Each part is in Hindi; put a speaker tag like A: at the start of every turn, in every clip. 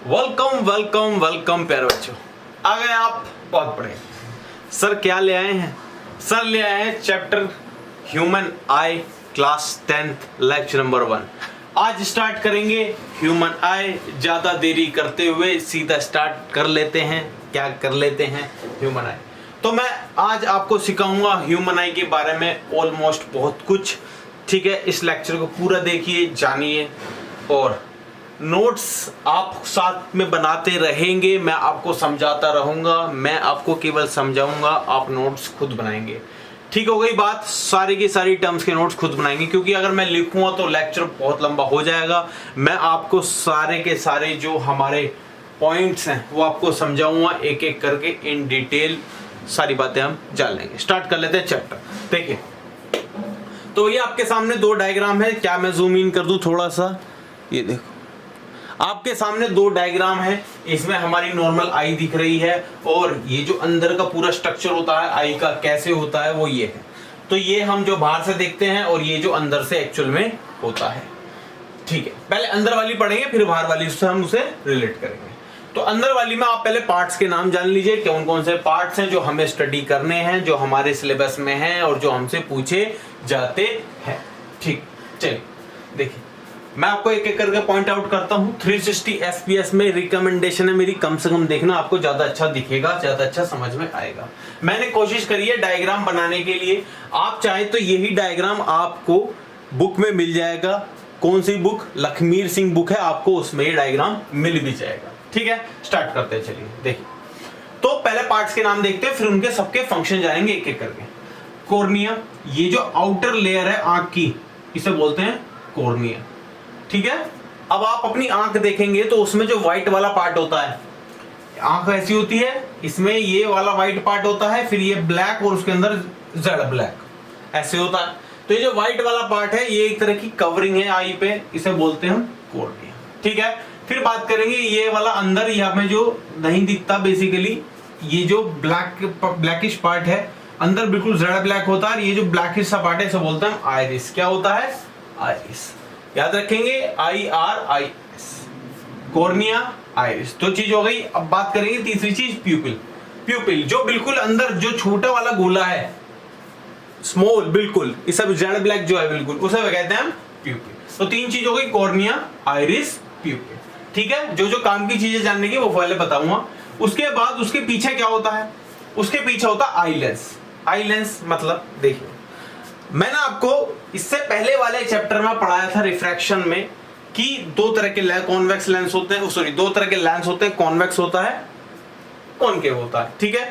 A: वेलकम वेलकम वेलकम प्यारे बच्चों, आ गए आप बहुत बड़े। सर क्या ले आए हैं? सर ले आए हैं चैप्टर ह्यूमन आई क्लास 10th लेक्चर नंबर 1। आज स्टार्ट करेंगे ह्यूमन आई। ज्यादा देरी करते हुए सीधा स्टार्ट कर लेते हैं। क्या कर लेते हैं? ह्यूमन आई। तो मैं आज आपको सिखाऊंगा ह्यूमन आई के बारे में ऑलमोस्ट बहुत कुछ। ठीक है, इस लेक्चर को पूरा देखिए, जानिए और नोट्स आप साथ में बनाते रहेंगे। मैं आपको समझाता रहूंगा, मैं आपको केवल समझाऊंगा, आप नोट्स खुद बनाएंगे। ठीक हो गई बात? सारी की सारी टर्म्स के नोट्स खुद बनाएंगे, क्योंकि अगर मैं लिखूंगा तो लेक्चर बहुत लंबा हो जाएगा। मैं आपको सारे के सारे जो हमारे पॉइंट्स हैं वो आपको समझाऊंगा, एक एक करके इन डिटेल सारी बातें हम जान लेंगे। स्टार्ट कर लेते हैं चैप्टर। देखिए, तो ये आपके सामने दो डायग्राम है। क्या मैं जूम इन कर दूं थोड़ा सा? ये देखो, आपके सामने दो डायग्राम है। इसमें हमारी नॉर्मल आई दिख रही है और ये जो अंदर का पूरा स्ट्रक्चर होता है आई का कैसे होता है वो ये है। तो ये हम जो बाहर से देखते हैं और ये जो अंदर से एक्चुअल में होता है। ठीक है, पहले अंदर वाली पढ़ेंगे, फिर बाहर वाली से हम उसे रिलेट करेंगे। तो अंदर वाली में आप पहले पार्ट्स के नाम जान लीजिए, कौन कौन से पार्ट्स हैं जो हमें स्टडी करने हैं, जो हमारे सिलेबस में हैं और जो हमसे पूछे जाते हैं। ठीक, चलिए देखिए, मैं आपको एक एक करके पॉइंट आउट करता हूं। 360 FPS में रिकमेंडेशन है मेरी, कम से कम देखना, आपको ज्यादा अच्छा दिखेगा, ज्यादा अच्छा समझ में आएगा। मैंने कोशिश करी है डायग्राम बनाने के लिए। आप चाहे तो यही डायग्राम आपको बुक में मिल जाएगा। कौन सी बुक? लखमीर सिंह बुक है, आपको उसमें ये डायग्राम मिल भी जाएगा। ठीक है, स्टार्ट करते हैं। चलिए देखिए, तो पहले पार्ट्स के नाम देखते हैं, फिर उनके सबके फंक्शन जाएंगे एक एक करके। कॉर्निया, ये जो आउटर लेयर है आंख की, इसे बोलते हैं कॉर्निया। ठीक है, अब आप अपनी आंख देखेंगे तो उसमें जो व्हाइट वाला पार्ट होता है, आंख ऐसी होती है, इसमें ये वाला व्हाइट पार्ट होता है, फिर ये ब्लैक और उसके अंदर जेड ब्लैक ऐसे होता है। तो ये जो व्हाइट वाला पार्ट है ये एक तरह की कवरिंग है आई पे, इसे बोलते हैं हम कॉर्निया। ठीक है, फिर बात करेंगे ये वाला अंदर यहाँ में जो नहीं दिखता, बेसिकली ये जो ब्लैकिश पार्ट है अंदर बिल्कुल जेड ब्लैक होता है। ये जो ब्लैकिश सा पार्ट है इसे बोलते हैं आइरिस। क्या होता है? आइरिस। याद रखेंगे, IRIS, कॉर्निया, आइरिस। दो चीज हो गई। अब बात करेंगे तीसरी चीज, प्यूपिल। प्यूपिल जो बिल्कुल अंदर जो छोटा वाला गोला है, स्मॉल बिल्कुल, इस सब जेड ब्लैक जो है बिल्कुल, उसे कहते हैं हम प्यूपिल। तो तीन चीज हो गई, कॉर्निया, आइरिस, प्यूपिल। ठीक है, जो जो काम की चीजें जानने की वो पहले बताऊंगा। उसके बाद उसके पीछे क्या होता है? उसके पीछे होता है आई लेंस। आई लेंस मतलब देखिए, मैंने आपको इससे पहले वाले चैप्टर में पढ़ाया था रिफ्रैक्शन में कि दो तरह के कॉन्वेक्स लेंस होते हैं, सॉरी दो तरह के लेंस होते हैं, कॉन्वेक्स होता है, कॉनकेव होता है। ठीक है,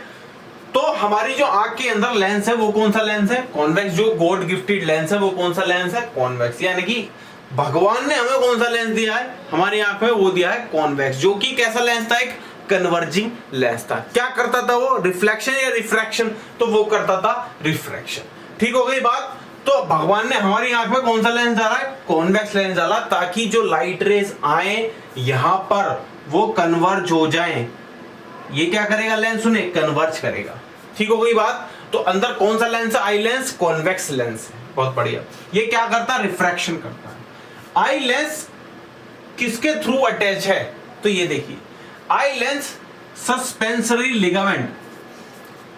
A: तो हमारी जो आंख के अंदर लेंस है वो कौन सा लेंस है? कॉन्वेक्स। जो गॉड गिफ्टेड लेंस है वो कौन सा लेंस है? कॉन्वेक्स। यानी कि भगवान ने हमें कौन सा लेंस दिया है हमारी आंख में? वो दिया है कॉन्वेक्स, जो कि कैसा लेंस था? एक कन्वर्जिंग लेंस था। क्या करता था वो? रिफ्लेक्शन या रिफ्रैक्शन? तो वो करता था रिफ्रैक्शन। ठीक हो गई बात? तो भगवान ने हमारी आंख में कौन सा लेंस डाला है? कॉन्वेक्स लेंस डाला, ताकि जो लाइट रेज आए यहां पर वो कन्वर्ज हो जाएं। ये क्या करेगा लेंस? उन्हें कन्वर्ज करेगा। ठीक हो गई बात? तो अंदर कौन सा लेंस है? आई लेंस, कॉन्वेक्स लेंस है। बहुत बढ़िया। ये क्या करता है? रिफ्रैक्शन करता है। आई लेंस किसके थ्रू अटैच है? तो ये देखिए, आई लेंस सस्पेंसरी लिगामेंट।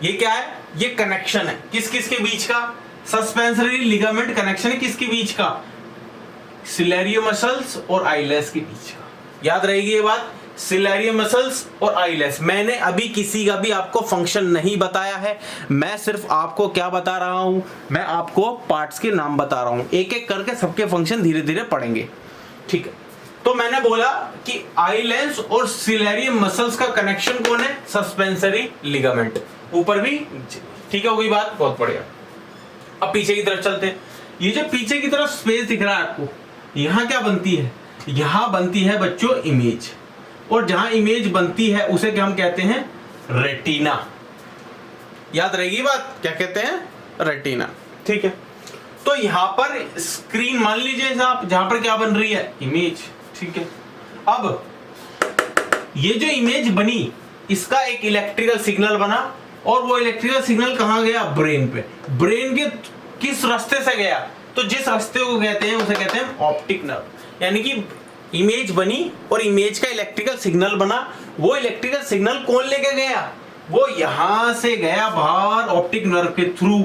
A: ये क्या है? ये कनेक्शन है किस किस के बीच का? सस्पेंसरी लिगामेंट कनेक्शन है किसके बीच का? सिलेरियो मसल्स और आईलेस के बीच का। याद रहेगी ये बात, सिलेरियो मसल्स और आईलेस। मैंने अभी किसी का भी आपको फंक्शन नहीं बताया है, मैं सिर्फ आपको क्या बता रहा हूं? मैं आपको पार्ट्स के नाम बता रहा हूं, एक एक करके सबके फंक्शन धीरे धीरे पढ़ेंगे। ठीक है, तो मैंने बोला कि आई लेंस और सिलेरियम मसल्स का कनेक्शन कौन है? सस्पेंसरी लिगामेंट, ऊपर भी नीचे। ठीक है, हो गई बात? बहुत बढ़िया। अब पीछे की तरफ चलते हैं। ये जो पीछे की तरफ स्पेस दिख रहा है आपको, यहां क्या बनती है? यहां बनती है बच्चों इमेज, और जहां इमेज बनती है उसे क्या हम कहते हैं? रेटिना। याद रहेगी बात, क्या कहते हैं? रेटिना। ठीक है, तो यहां पर स्क्रीन मान लीजिए आप, जहां पर क्या बन रही है? इमेज। ठीक है, अब ये जो इमेज बनी इसका एक इलेक्ट्रिकल सिग्नल बना, और वो इलेक्ट्रिकल सिग्नल कहां गया? ब्रेन पे। ब्रेन के किस रास्ते से गया? तो जिस रास्ते को कहते हैं उसे कहते हैं ऑप्टिक नर्व। यानी कि इमेज बनी और इमेज का इलेक्ट्रिकल सिग्नल बना। वो इलेक्ट्रिकल सिग्नल कौन लेके गया? वो यहां से गया बाहर ऑप्टिक नर्व के थ्रू।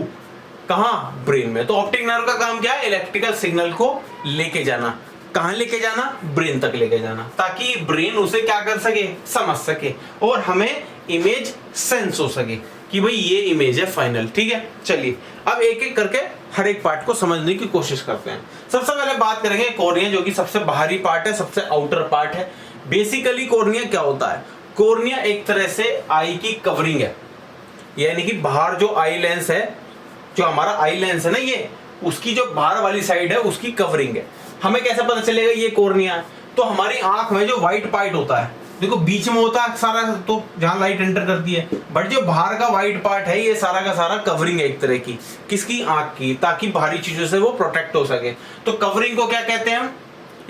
A: कहां? ब्रेन में। तो ऑप्टिक नर्व का काम क्या है? इलेक्ट्रिकल सिग्नल को लेके जाना। कहां लेके जाना? ब्रेन तक लेके जाना, ताकि ब्रेन उसे क्या कर सके? समझ सके और हमें इमेज सेंस हो सके कि भाई ये इमेज है फाइनल। ठीक है, चलिए अब एक एक करके हर एक पार्ट को समझने की कोशिश करते हैं। सबसे पहले बात करेंगे कॉर्निया, जो कि सबसे बाहरी पार्ट है, सबसे आउटर पार्ट है। बेसिकली कॉर्निया क्या होता है? कॉर्निया एक तरह से आई की कवरिंग है, यानी कि बाहर जो आई लेंस है, जो हमारा आई लेंस है ना, ये उसकी जो बाहर वाली साइड है उसकी कवरिंग है। हमें कैसे पता चलेगा ये कॉर्निया है? तो हमारी आंख में जो व्हाइट पार्ट होता है, देखो बीच में होता है सारा, तो जहां लाइट एंटर करती है, बट जो बाहर का व्हाइट पार्ट है ये सारा का सारा कवरिंग है एक तरह की। किसकी? आंख की, ताकि बाहरी चीजों से वो प्रोटेक्ट हो सके। तो कवरिंग को क्या कहते हैं हम?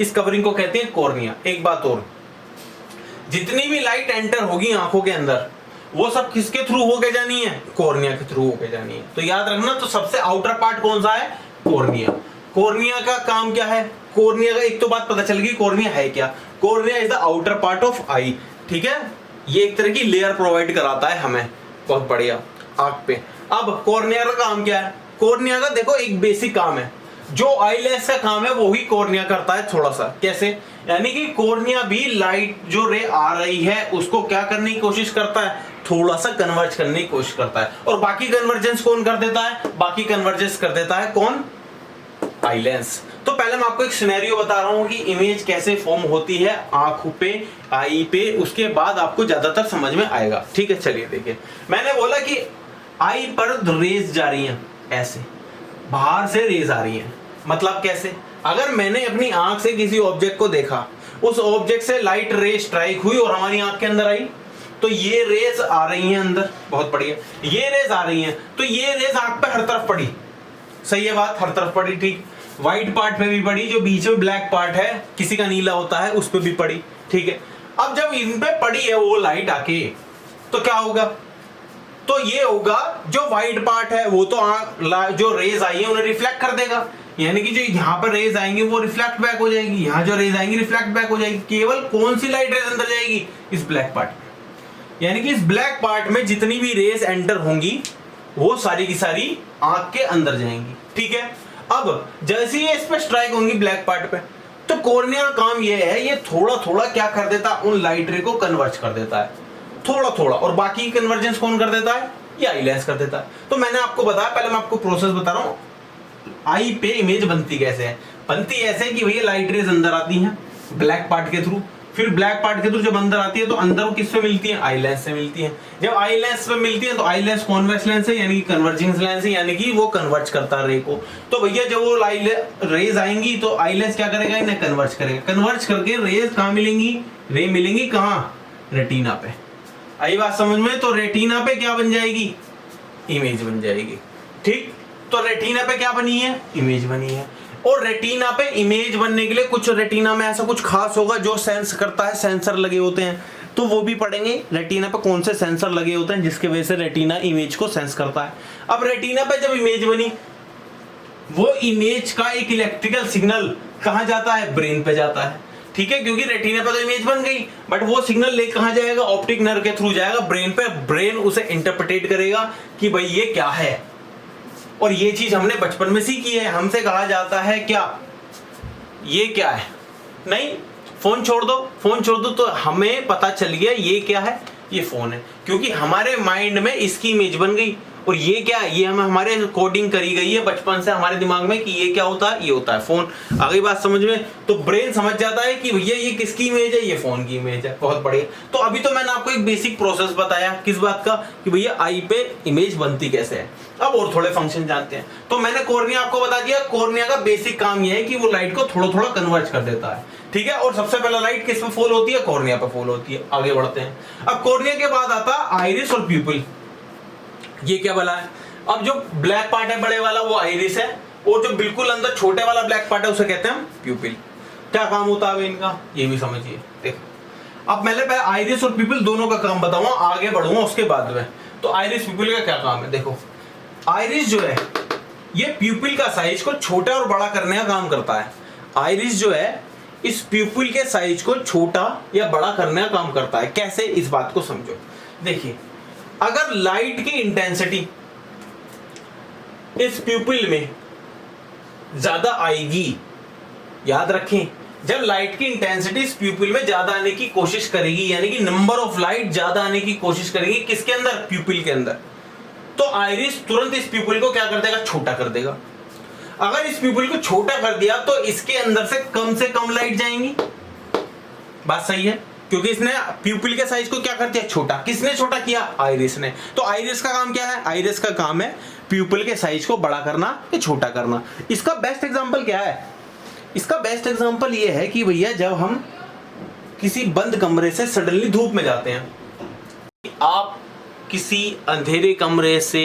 A: इस कवरिंग को कहते हैं कॉर्निया। एक बात और, जितनी भी लाइट एंटर होगी आंखों के अंदर, वो सब किसके थ्रू होके जानी है? कॉर्निया के थ्रू होके जानी है। तो याद रखना, तो सबसे आउटर पार्ट कौन सा है? कॉर्निया। कॉर्निया का काम क्या है? कॉर्निया का एक तो बात पता चल गई, कॉर्निया है क्या? Cornea is the outer part of eye. ठीक है, ये एक तरह की लेयर प्रोवाइड कराता है हमें, बहुत बढ़िया, आंख पे। अब कॉर्निया का काम क्या है? कॉर्निया का देखो एक बेसिक काम है, जो आई लेंस का काम है वो ही कॉर्निया करता है थोड़ा सा। कैसे? यानी कि कॉर्निया भी लाइट जो रे आ रही है उसको क्या करने की कोशिश करता है? थोड़ा सा कन्वर्ज करने की कोशिश करता है। और बाकी कन्वर्जेंस कौन कर देता है? बाकी कन्वर्जेंस कर देता है कौन? Eye lens. तो पहले मैं आपको एक सिनेरियो बता रहा हूं कि इमेज कैसे फॉर्म होती है आंखों पे, आई पे, उसके बाद आपको ज्यादातर समझ में आएगा। ठीक है, चलिए देखिए, मैंने बोला कि आई पर रेज जा रही हैं, ऐसे बाहर से रेज आ रही हैं। मतलब कैसे? अगर मैंने अपनी आंख से किसी ऑब्जेक्ट को देखा, उस ऑब्जेक्ट से लाइट रे स्ट्राइक हुई और हमारी आंख के अंदर आई, तो ये रेज आ रही हैं अंदर, बहुत बढ़िया, ये रेज आ रही हैं, तो ये रेज आंख पे हर तरफ पड़ी। सही है बात? हर तरफ पड़ी। ठीक, व्हाइट पार्ट पे भी पड़ी, जो बीच में ब्लैक पार्ट है, किसी का नीला होता है, उस पे भी पड़ी। ठीक है, अब जब इन पे पड़ी है वो लाइट आके, तो क्या होगा? तो ये होगा, जो व्हाइट पार्ट है वो तो जो रेज आई है उन्हें रिफ्लेक्ट कर देगा, यानी कि जो यहाँ पर रेज आएंगे वो रिफ्लेक्ट बैक हो जाएगी, यहाँ जो रेज आएंगी रिफ्लेक्ट बैक हो जाएगी। केवल कौन सी लाइट रेज अंदर जाएगी? इस ब्लैक पार्ट में। यानी कि इस ब्लैक पार्ट में जितनी भी रेज एंटर होंगी वो सारी की सारी आंख के अंदर जाएंगी। ठीक है, अब जैसे ही इस पे स्ट्राइक होंगी ब्लैक पार्ट पे, तो कॉर्निया का काम ये है, ये थोड़ा थोड़ा क्या कर देता है? उन लाइट रे को कन्वर्ज कर देता है, थोड़ा थोड़ा। और बाकी कन्वर्जेंस कौन कर देता है? ये आई लेंस कर देता है। तो मैंने आपको बताया, पहले मैं आपको प्रोसेस बता रहा हूँ, आई पे इमेज बनती कैसे है। बनती ऐसे कि भैया लाइट रेज अंदर आती हैं ब्लैक पार्ट के थ्रू, फिर ब्लैक पार्ट के थ्रू जब अंदर आती है तो अंदर वो किससे मिलती है? आई लेंस से मिलती है। जब आई लेंस पे मिलती है तो आई लेंस कॉन्वेक्स लेंस है, यानी कि कन्वर्जिंग लेंस है, यानी कि वो कन्वर्ज करता है रे को। तो भैया जब वो रेज आएंगी तो आई लेंस क्या करेगा? इन्हें कन्वर्ज करेगा। कन्वर्ज करके रेज कहाँ मिलेंगी? रे मिलेंगी कहाँ? रेटिना पे। आई बात समझ में? तो रेटिना पे क्या बन जाएगी? इमेज बन जाएगी। ठीक, तो रेटिना पे क्या बनी है? इमेज बनी है। और रेटिना पे इमेज बनने के लिए कुछ रेटिना में ऐसा कुछ खास होगा जो सेंस करता है, सेंसर लगे होते हैं, तो वो भी पढ़ेंगे रेटिना पे कौन से सेंसर लगे होते हैं जिसके वजह से रेटिना इमेज को सेंस करता है। अब रेटिना पे जब इमेज बनी, वो इमेज का एक इलेक्ट्रिकल सिग्नल कहां जाता है? ब्रेन पे जाता है। ठीक है, क्योंकि रेटिना पे तो इमेज बन गई, बट वो सिग्नल ले कहां जाएगा? ऑप्टिक नर्व के थ्रू जाएगा ब्रेन पे। ब्रेन उसे इंटरप्रेट करेगा कि भाई ये क्या है। और ये चीज हमने बचपन में सीखी है, हमसे कहा जाता है क्या? ये क्या है? नहीं, फोन छोड़ दो, फोन छोड़ दो, तो हमें पता चल गया ये क्या है? ये फोन है, क्योंकि हमारे माइंड में इसकी इमेज बन गई। और ये क्या है? ये हमारे कोडिंग करी गई है बचपन से हमारे दिमाग में कि ये क्या होता है? ये होता है फोन। आ गई बात समझ में? तो ब्रेन समझ जाता है कि भैया ये किसकी इमेज है? ये फोन की इमेज है। बहुत बढ़िया। तो अभी तो मैंने आपको एक बेसिक प्रोसेस बताया, किस बात का? कि भैया आई पे इमेज बनती कैसे है। अब और थोड़े फंक्शन जानते हैं। तो मैंने कॉर्निया आपको बता दिया, कॉर्निया का बेसिक काम यह है कि वो लाइट को थोड़ा थोड़ा कन्वर्ज कर देता है। ठीक है, और सबसे पहला लाइट किस पे फॉल होती है? कॉर्निया पे फॉल होती है। आगे बढ़ते हैं। अब कॉर्निया के बाद आता आइरिस और प्यूपिल। ये क्या बला है? अब जो ब्लैक पार्ट है बड़े वाला वो आइरिस है, और जो बिल्कुल अंदर छोटे वाला ब्लैक पार्ट है उसे कहते हैं प्यूपिल। क्या काम होता है इनका? ये भी समझिए। देखो, अब मैंने पहले आइरिस और प्यूपिल दोनों का काम बताऊंगा, आगे बढ़ूंगा उसके बाद में। तो आइरिस प्यूपिल का क्या काम है? देखो, आइरिस जो है ये प्यूपिल का साइज को छोटा और बड़ा करने का काम करता है। आइरिस जो है इस प्यूपिल के साइज को छोटा या बड़ा करने का काम करता है। कैसे, इस बात को समझो। देखिए, अगर लाइट की इंटेंसिटी इस प्यूपिल में ज्यादा आएगी, याद रखें, जब लाइट की इंटेंसिटी इस प्यूपिल में ज्यादा आने की कोशिश करेगी, यानी कि नंबर ऑफ लाइट ज्यादा आने की कोशिश करेगी, किसके अंदर, प्यूपिल के अंदर, तो आइरिस तुरंत इस प्यूपिल को क्या कर देगा, छोटा कर देगा। अगर इस प्यूपिल को छोटा कर दिया तो इसके अंदर से कम लाइट जाएंगी। बात सही है, क्योंकि इसने प्यूपिल के साइज को क्या कर दिया, छोटा। किसने छोटा किया, आइरिस ने। तो आइरिस का काम क्या है, आइरिस का काम है प्यूपिल के साइज को बड़ा करना या छोटा करना। इसका बेस्ट एग्जांपल क्या है, इसका बेस्ट एग्जांपल ये है कि भैया जब हम किसी बंद कमरे से सडनली धूप में जाते हैं, आप किसी अंधेरे कमरे से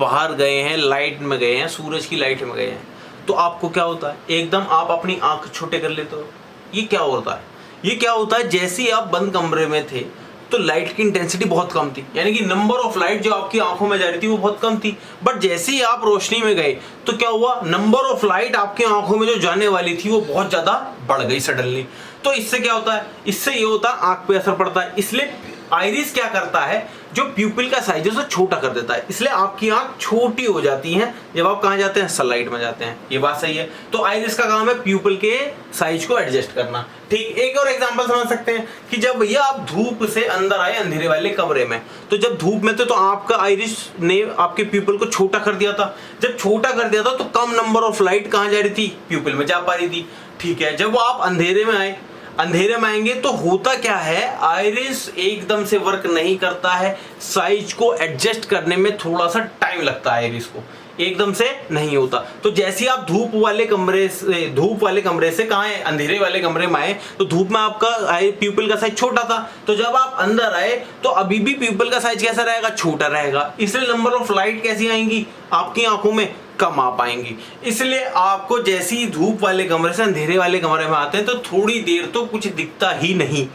A: बाहर गए हैं, लाइट में गए हैं, सूरज की लाइट में गए हैं, तो आपको क्या होता है, एकदम आप अपनी आंख छोटे कर लेते हो। ये क्या होता है, ये क्या होता है, जैसे ही आप बंद कमरे में थे तो लाइट की इंटेंसिटी बहुत कम थी, यानी कि नंबर ऑफ लाइट जो आपकी आंखों में जा रही थी वो बहुत कम थी। बट जैसे ही आप रोशनी में गए तो क्या हुआ, नंबर ऑफ लाइट आपकी आंखों में जो जाने वाली थी वो बहुत ज्यादा बढ़ गई सडनली। तो इससे क्या होता है, इससे ये होता है आंख पे असर पड़ता है। इसलिए आइरिस क्या करता है, जो प्यूपिल का साइज है उसे छोटा कर देता है, इसलिए आपकी आंख छोटी हो जाती है जब आप कहां जाते हैं, सनलाइट में जाते हैं। ये बात सही है। तो आइरिस का काम है प्यूपिल के साइज को एडजस्ट करना। ठीक, एक और एग्जांपल समझ सकते हैं कि जब भैया आप धूप से अंदर आए अंधेरे वाले कमरे में, तो जब धूप में थे तो आपका आइरिस ने आपके प्यूपिल को छोटा कर दिया था। जब छोटा कर दिया था तो कम नंबर ऑफ लाइट कहां जा रही थी, प्यूपिल में जा पा रही थी। ठीक है, जब आप अंधेरे में आए, अंधेरे में आएंगे तो होता क्या है, आइरिस एकदम से वर्क नहीं करता है, साइज को एडजस्ट करने में थोड़ा सा टाइम लगता है, आइरिस को एकदम से नहीं होता। तो जैसे आप धूप वाले कमरे से कहां है, अंधेरे वाले कमरे में आए, तो धूप में आपका प्यूपिल का साइज छोटा था, तो जब आप अंदर आए तो अभी भी प्यूपिल का साइज कैसा रहेगा, छोटा रहेगा। इसलिए नंबर ऑफ लाइट कैसी आएंगी, आपकी आंखों में कम आ पाएंगी। इसलिए आपको जैसे ही धूप वाले कमरे से अंधेरे वाले कमरे में आते हैं तो थोड़ी देर तो कुछ दिखता ही नहीं।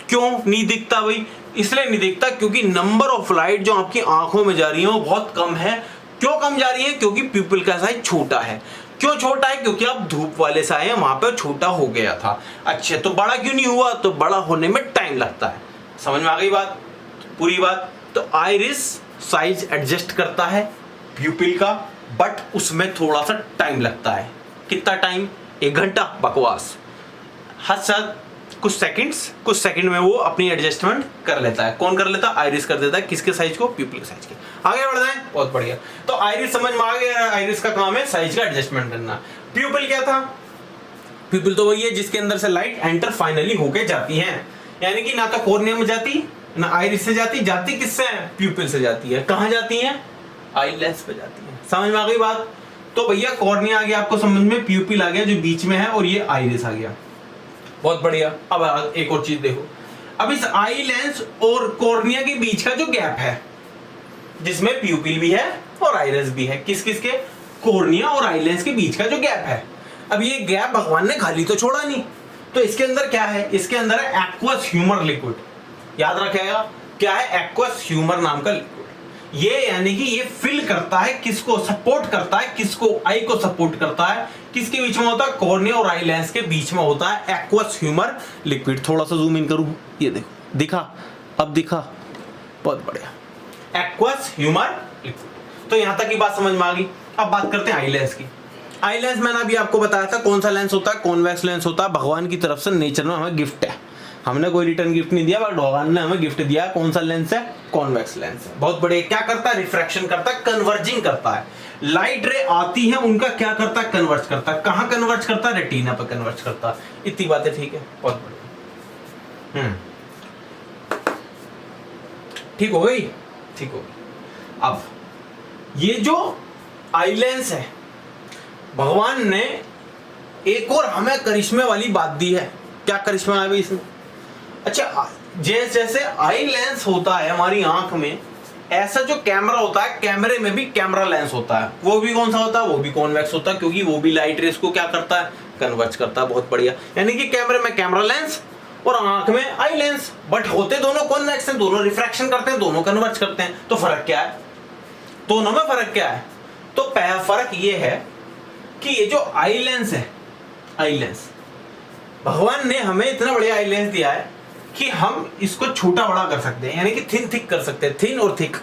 A: क्यों नहीं दिखता भाई, इसलिए नहीं दिखता क्योंकि नंबर ऑफ लाइट जो आपकी आंखों में जा रही है वो बहुत कम है। क्यों कम जा रही है, क्योंकि प्यूपिल का साइज छोटा है। क्यों छोटा है, क्योंकि आप धूप वाले से आए हैं, वहां पर छोटा हो गया था। अच्छा, तो बड़ा क्यों नहीं हुआ, तो बड़ा होने में टाइम लगता है। समझ में आ गई बात, पूरी बात। तो आइरिस साइज एडजस्ट करता है प्यूपिल का, बट उसमें थोड़ा सा टाइम लगता है। कितना टाइम, 1 घंटा, बकवास। हद से कुछ सेकंड में वो अपनी एडजस्टमेंट कर लेता है। कौन कर लेता है, आइरिस कर देता है। किसके साइज को, प्यूपिल के साइज के। आगे बढ़ जाए, बहुत बढ़िया। तो आइरिस समझ में आ गया, आइरिस का काम है साइज का एडजस्टमेंट करना। प्यूपिल क्या था, प्यूपिल तो वही है जिसके अंदर से लाइट एंटर फाइनली होके जाती है, यानी कि ना तो कॉर्निया में जाती ना आइरिस से जाती किससे, प्यूपिल से जाती है। कहां जाती है, आई लेंस पे जाती है। समझ में आ गई बात। तो भैया कॉर्निया आ गया आपको समझ में, प्यूपिल आ गया जो बीच में है, और ये आइरिस आ गया। बहुत बढ़िया। अब एक और चीज देखो, अब इस आई लेंस और कॉर्निया के बीच का जो गैप है, जिसमें प्यूपिल भी है और आइरिस भी है, किस किस के, कॉर्निया और आई लेंस के बीच का जो गैप है। अब ये गैप भगवान ने खाली तो छोड़ा नहीं, तो इसके अंदर क्या है, इसके अंदर है एक्वस ह्यूमर लिक्विड। याद रखेगा क्या है, एक्वस ह्यूमर नाम का लिक्विड। ये यानी कि ये फिल करता है, किसको सपोर्ट करता है, किसको, आई को सपोर्ट करता है। किसके बीच में होता है, कॉर्निया और आई लेंस के बीच में होता है एक्वस ह्यूमर लिक्विड। थोड़ा सा जूम इन करूं, ये देखो, दिखा, अब दिखा, बहुत बढ़िया, एक्वस ह्यूमर लिक्विड। तो यहां तक की बात समझ में आ गई। अब बात करते हैं आई लेंस की। आई लेंस मैंने अभी आपको बताया था कौन सा लेंस होता है, कॉन्वेक्स लेंस होता है। भगवान की तरफ से नेचर में हमें गिफ्ट है, हमने कोई रिटर्न गिफ्ट नहीं दिया, बट भगवान ने हमें गिफ्ट दिया। कौन सा लेंस है, कॉन्वेक्स लेंस है। बहुत बढ़िया। क्या करता है, रिफ्रैक्शन करता है, कन्वर्जिंग करता है। लाइट रे आती है, उनका क्या करता है, कन्वर्ज करता है। कहां कन्वर्ज करता है, रेटिना पर कन्वर्ज करता है। इतनी बातें ठीक है, बहुत बढ़िया। ठीक हो गई, ठीक हो गई। अब ये जो आई लेंस है, भगवान ने एक और हमें करिश्मे वाली बात दी है। क्या करिश्मा है भाई इसमें, अच्छा, जैसे आई लेंस होता है हमारी आंख में, ऐसा जो कैमरा होता है, कैमरे में भी कैमरा लेंस होता है। वो भी कौन सा होता है, वो भी कॉन्वेक्स होता है, क्योंकि वो भी लाइट रेस को क्या करता है, कन्वर्ज करता है। बहुत बढ़िया। यानी कि कैमरे में कैमरा लेंस और आंख में आई लेंस, बट होते दोनों कॉन्वेक्स हैं, दोनों रिफ्रैक्शन करते हैं, दोनों कन्वर्ज करते हैं। तो फर्क क्या है, दोनों में फर्क क्या है, तो पहला फर्क ये है कि ये जो आई लेंस है, आई लेंस, भगवान ने हमें इतना बढ़िया आई लेंस दिया है कि हम इसको छोटा बड़ा कर सकते हैं, यानी कि थिन थिक कर सकते हैं। थिन और थिक,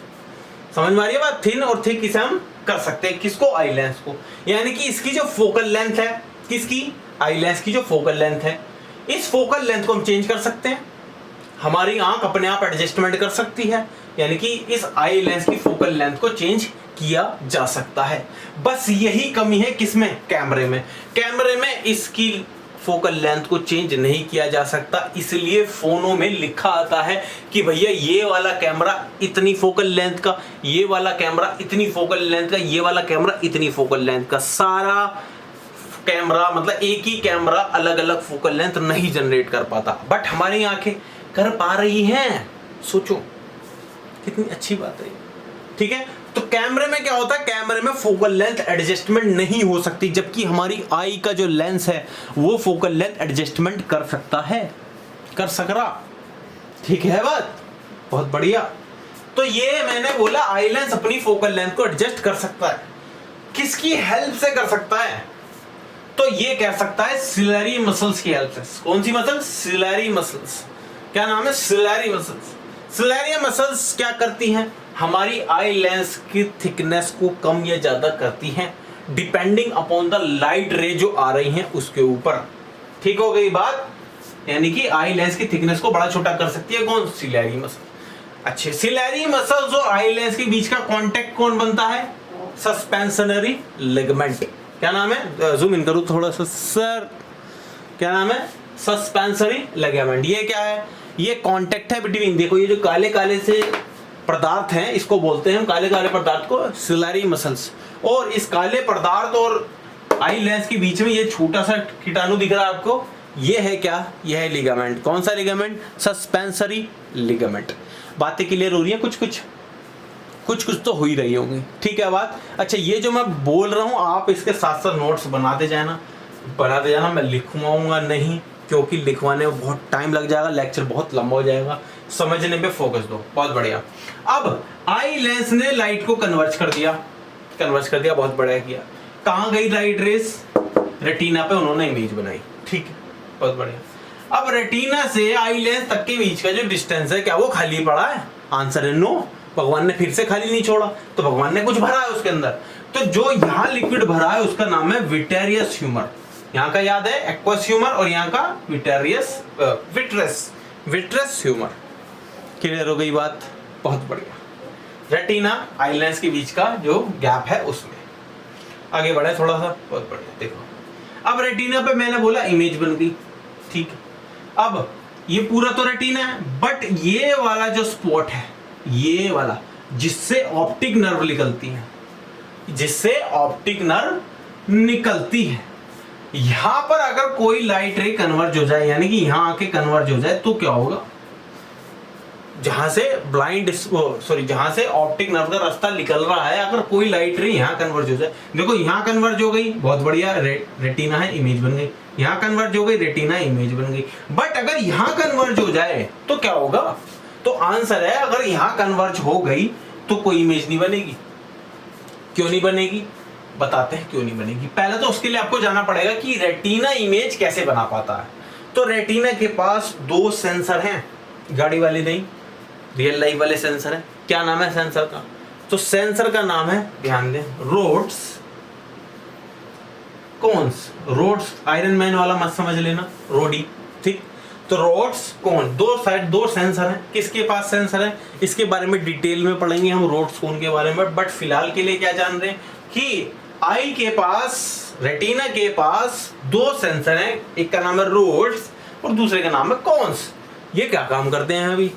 A: समझ में आ रही है बात? थिन और थिक इसे हम कर सकते हैं। किसको? आई लेंस को। यानी कि इसकी जो फोकल लेंथ है, किसकी? आई लेंस की जो फोकल लेंथ है, इस फोकल लेंथ को हम चेंज कर सकते हैं। हमारी आंख अपने आप एडजस्टमेंट कर सकती है, यानी कि इस आई लेंस की फोकल लेंथ को चेंज किया जा सकता है। बस यही कमी है किसमें? कैमरे में। कैमरे में इसकी फोकल लेंथ को चेंज नहीं किया जा सकता, इसलिए फोनों में लिखा आता है कि भैया ये वाला कैमरा इतनी फोकल लेंथ का, ये वाला कैमरा इतनी फोकल लेंथ का, ये वाला कैमरा इतनी फोकल लेंथ का। सारा कैमरा मतलब एक ही कैमरा अलग अलग फोकल लेंथ नहीं जनरेट कर पाता, बट हमारी आंखें कर पा रही हैं। सोचो कितनी अच्छी बात है, ठीक है। तो कैमरे में क्या होता है? कैमरे में फोकल लेंथ एडजस्टमेंट नहीं हो सकती, जबकि हमारी आई का जो लेंस है वो फोकल लेंथ एडजस्टमेंट कर सकता है, कर सक रहा। ठीक है बात? बहुत बढ़िया। तो ये मैंने बोला आई लेंस अपनी फोकल लेंथ को एडजस्ट कर सकता है। किसकी हेल्प से कर सकता है? तो ये कह सकता है सिलेरी मसल्स की हेल्प से। कौन सी मसल? Ciliary muscles. क्या नाम है? Ciliary muscles. सिलेरी मसल्स क्या करती हैं? हमारी आई लेंस की थिकनेस को कम या ज्यादा करती हैं डिपेंडिंग अपॉन द लाइट रे जो आ रही हैं उसके ऊपर। ठीक हो गई बात? यानी कि आई लेंस की थिकनेस को बड़ा छोटा कर सकती है कौन? Ciliary muscle. अच्छे, सिलेरी मसल्स और आई लेंस के बीच का कांटेक्ट कौन बनता है? सस्पेंशनरी लिगामेंट। क्या नाम है? जूम इन करूं थोड़ा सा सर। क्या नाम है? सस्पेंशनरी लिगामेंट। ये क्या है? ये कांटेक्ट है बिटवीन, देखो ये जो काले काले से पदार्थ हैं इसको बोलते हैं हम, काले काले पदार्थ को सिलेरी मसल्स। और इस काले पदार्थ और आई लेंस के बीच में ये छोटा सा कीटाणु दिख रहा है आपको, ये है क्या? ये है लिगामेंट। कौन सा लिगामेंट? Suspensory ligament. बातें क्लियर हो रही है? कुछ तो हो ही रही होंगी। ठीक है बात? अच्छा, ये जो मैं बोल रहा हूं आप इसके साथ साथ नोट्स बनाते जाना। मैं लिखवाऊंगा नहीं, क्योंकि लिखवाने में बहुत टाइम लग जाएगा, लेक्चर बहुत लंबा हो जाएगा। समझने पे फोकस दो। बहुत बढ़िया। अब आई लेंस ने लाइट को कन्वर्ज कर दिया, बहुत बढ़िया किया। कहां गई लाइट रेस? रेटिना पे उन्होंने इमेज बनाई। ठीक है, बहुत बढ़िया। अब रेटिना से आई लेंस तक के बीच का जो डिस्टेंस है, क्या वो खाली पड़ा है? आंसर है नो। भगवान ने फिर से खाली नहीं छोड़ा, तो भगवान ने कुछ भरा है उसके अंदर। तो जो यहाँ लिक्विड भरा है उसका नाम है विटेरियस ह्यूमर। यहाँ का याद है एक्वस ह्यूमर, और यहाँ का विट्रस ह्यूमर। क्लियर हो गई बात? बहुत बढ़िया। रेटिना आई लेंस के बीच का जो गैप है उसमें। आगे बढ़े थोड़ा सा। बहुत बढ़िया। देखो अब रेटिना पे मैंने बोला इमेज बन गई। ठीक है, अब ये पूरा तो रेटिना है, बट ये वाला जो स्पॉट है, ये वाला जिससे ऑप्टिक नर्व निकलती है, यहां पर अगर कोई लाइट रे कन्वर्ज हो जाए, यानी कि यहां आके कन्वर्ज हो जाए, तो क्या होगा? जहां से ऑप्टिक नर्व का रास्ता निकल रहा है, अगर कोई लाइट रे यहां कन्वर्ज हो जाए, देखो यहां कन्वर्ज हो गई, बहुत बढ़िया, रेटिना है, इमेज बन गई। यहां कन्वर्ज हो गई, रेटिना, इमेज बन गई। बट अगर यहां कन्वर्ज हो जाए तो क्या होगा? तो आंसर है अगर यहां कन्वर्ज हो गई तो कोई इमेज नहीं बनेगी। क्यों नहीं बनेगी? बताते हैं क्यों नहीं बनेगी। पहले तो उसके लिए आपको जाना पड़ेगा कि रेटिना इमेज कैसे बना पाता है। तो रेटिना के पास दो सेंसर हैं, गाड़ी वाले नहीं, रियल लाइफ वाले सेंसर है। क्या नाम है सेंसर का? तो सेंसर का नाम है, ध्यान दें, rods cones. Rods Iron Man वाला मत समझ लेना, रोडी। ठीक, तो रोड्स कोन, दो सेंसर हैं। किसके पास सेंसर है इसके बारे में डिटेल में पढ़ेंगे हम, रोड्स कोन के बारे में। बट फिलहाल के लिए क्या जान रहे हैं कि आई के पास, रेटिना के पास दो सेंसर हैं, एक का नाम है रोड्स और दूसरे का नाम है कोन्स। ये क्या काम करते हैं अभी?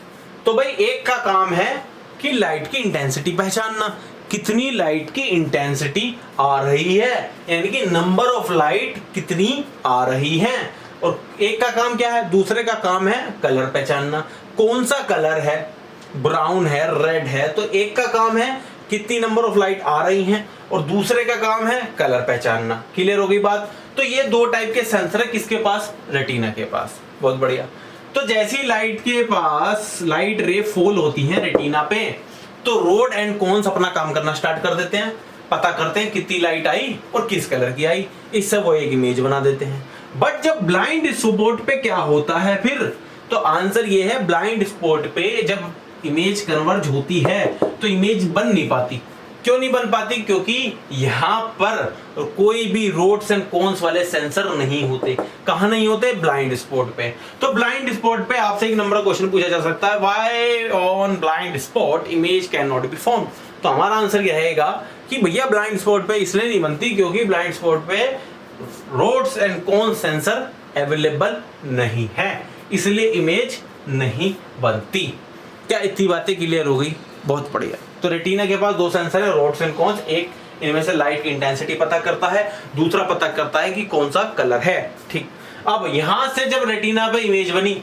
A: तो भाई एक का काम है कि लाइट की इंटेंसिटी पहचानना, कितनी लाइट की इंटेंसिटी आ रही है, यानी कि नंबर ऑफ लाइट कितनी आ रही है। और एक का काम क्या है? दूसरे का काम है कलर पहचानना, कौन सा कलर है, ब्राउन है, रेड है। तो एक का काम है कितनी नंबर ऑफ लाइट आ रही हैं, और दूसरे का काम है कलर पहचानना। क्लियर हो गई बात? तो ये दो टाइप के सेंसर है किसके पास? रेटिना के पास। बहुत बढ़िया। तो जैसी लाइट के पास लाइट रे फॉल होती है रेटिना पे, तो रोड एंड कोन्स अपना काम करना स्टार्ट कर देते हैं, पता करते हैं कितनी लाइट आई और किस कलर की आई, इससे वो एक इमेज बना देते हैं। बट जब ब्लाइंड स्पॉट पे क्या होता है फिर, तो आंसर ये है ब्लाइंड स्पॉट पे जब इमेज कन्वर्ज होती है तो इमेज बन नहीं पाती। क्यों नहीं बन पाती? क्योंकि यहां पर कोई भी रोड्स एंड कोन्स वाले सेंसर नहीं होते। कहां नहीं होते? ब्लाइंड स्पॉट पे। तो ब्लाइंड स्पॉट पे आपसे एक नंबर क्वेश्चन पूछा जा सकता है, why on blind spot image can not be form. तो हमारा आंसर यह रहेगा कि भैया ब्लाइंड स्पॉट पे इसलिए नहीं बनती क्योंकि ब्लाइंड स्पॉट पे rods and cone sensor available नहीं है, इसलिए इमेज नहीं बनती। क्या इतनी बातें क्लियर हो गई? बहुत बढ़िया। तो रेटिना के पास दो सेंसर है, रोड्स एंड कॉन्स। एक इनमें से लाइट की इंटेंसिटी पता करता है, दूसरा पता करता है कि कौन सा कलर है। ठीक, अब यहां से जब रेटिना पे इमेज बनी,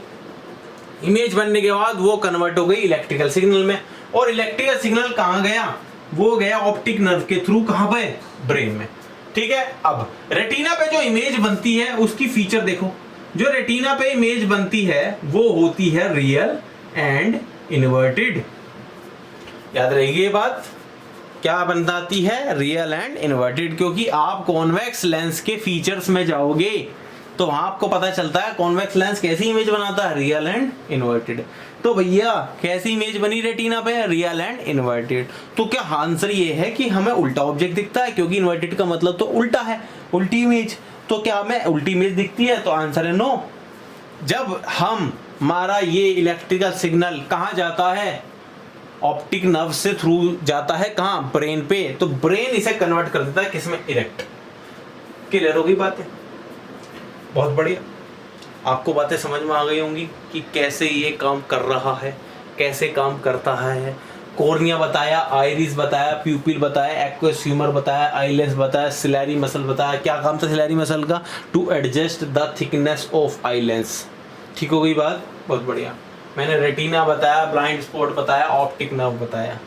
A: इमेज बनने के बाद वो कन्वर्ट हो गई इलेक्ट्रिकल सिग्नल में, और इलेक्ट्रिकल सिग्नल कहां गया? वो गया ऑप्टिक नर्व के थ्रू। कहां पे? ब्रेन में। ठीक है, अब रेटिना पे जो इमेज बनती है उसकी फीचर देखो। जो रेटिना पे इमेज बनती है वो होती है रियल एंड इन्वर्टेड। याद रहेगी ये बात, क्या बनाती है? Real and inverted. क्योंकि आप कॉन्वेक्स लेंस के फीचर्स में जाओगे तो वहां आपको पता चलता है कॉन्वेक्स लेंस कैसी इमेज बनाता है? Real and inverted. तो भैया कैसी इमेज बनी रेटिना पे? Real and inverted. तो क्या आंसर ये है कि हमें उल्टा ऑब्जेक्ट दिखता है? क्योंकि इन्वर्टेड का मतलब तो उल्टा है, उल्टी इमेज। तो क्या हमें उल्टी इमेज दिखती है? तो आंसर है नो। जब हमारा ये इलेक्ट्रिकल सिग्नल कहां जाता है? ऑप्टिक नर्व से थ्रू जाता है, कहां? ब्रेन पे। तो ब्रेन इसे कन्वर्ट कर देता है किसमें? इरेक्ट। क्लियर होगी बातें? बहुत बढ़िया। आपको बातें समझ में आ गई होंगी कि कैसे ये काम कर रहा है, कैसे काम करता है। कॉर्निया बताया, आइरिस बताया, प्यूपिल बताया, एक्वस ह्यूमर बताया, आईलेस बताया, सिलेरी मसल बताया। क्या काम था सिलेरी मसल का? To adjust the thickness of eye lens. ठीक हो गई बात? बहुत बढ़िया। मैंने रेटिना बताया, ब्लाइंड स्पॉट बताया, ऑप्टिक नर्व बताया।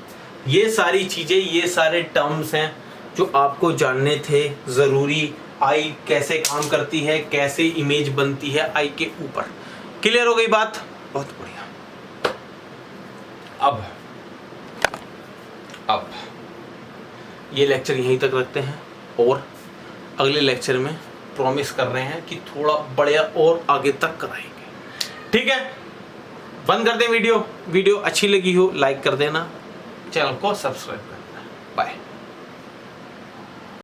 A: ये सारी चीजें, ये सारे टर्म्स हैं जो आपको जानने थे जरूरी। आई कैसे काम करती है, कैसे इमेज बनती है आई के ऊपर। क्लियर हो गई बात? बहुत बढ़िया। अब ये लेक्चर यहीं तक रखते हैं और अगले लेक्चर में प्रॉमिस कर रहे हैं कि थोड़ा बढ़िया और आगे तक कराएंगे। ठीक है, बंद कर दें वीडियो। वीडियो अच्छी लगी हो लाइक कर देना, चैनल को सब्सक्राइब कर देना। बाय।